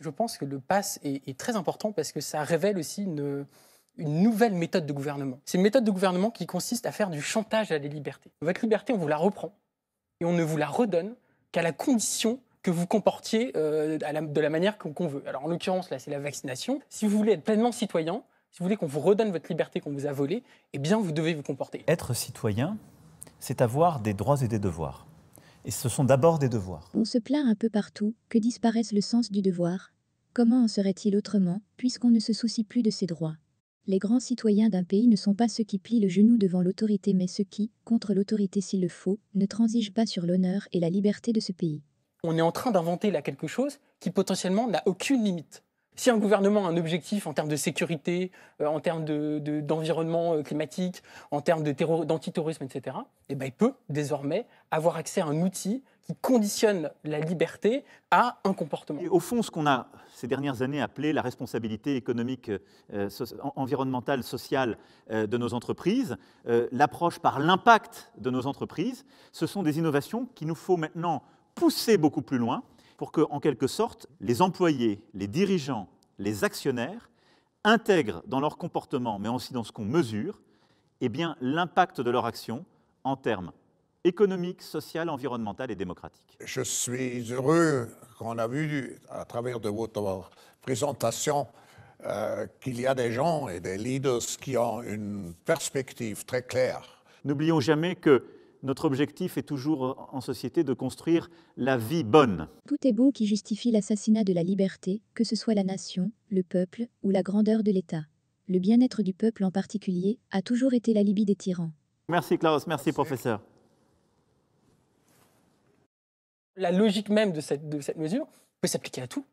Je pense que le pass est très important parce que ça révèle aussi une nouvelle méthode de gouvernement. C'est une méthode de gouvernement qui consiste à faire du chantage à la liberté. Votre liberté, on vous la reprend et on ne vous la redonne qu'à la condition que vous comportiez de la manière qu'on veut. Alors en l'occurrence, là, c'est la vaccination. Si vous voulez être pleinement citoyen, si vous voulez qu'on vous redonne votre liberté qu'on vous a volée, eh bien, vous devez vous comporter. Être citoyen, c'est avoir des droits et des devoirs. Et ce sont d'abord des devoirs. On se plaint un peu partout que disparaisse le sens du devoir. Comment en serait-il autrement, puisqu'on ne se soucie plus de ses droits? Les grands citoyens d'un pays ne sont pas ceux qui plient le genou devant l'autorité, mais ceux qui, contre l'autorité s'il le faut, ne transigent pas sur l'honneur et la liberté de ce pays. On est en train d'inventer là quelque chose qui potentiellement n'a aucune limite. Si un gouvernement a un objectif en termes de sécurité, en termes d'environnement climatique, en termes d'antiterrorisme, etc., eh ben, il peut désormais avoir accès à un outil qui conditionne la liberté à un comportement. Et au fond, ce qu'on a ces dernières années appelé la responsabilité économique, environnementale, sociale de nos entreprises, l'approche par l'impact de nos entreprises, ce sont des innovations qu'il nous faut maintenant pousser beaucoup plus loin pour que, en quelque sorte, les employés, les dirigeants, les actionnaires intègrent dans leur comportement, mais aussi dans ce qu'on mesure, eh bien, l'impact de leur action en termes économiques, social, environnemental et démocratique. Je suis heureux qu'on a vu à travers de votre présentation qu'il y a des gens et des leaders qui ont une perspective très claire. N'oublions jamais que notre objectif est toujours en société de construire la vie bonne. Tout est bon qui justifie l'assassinat de la liberté, que ce soit la nation, le peuple ou la grandeur de l'État. Le bien-être du peuple en particulier a toujours été l'alibi des tyrans. Merci Klaus, merci professeur. La logique même de cette mesure peut s'appliquer à tout.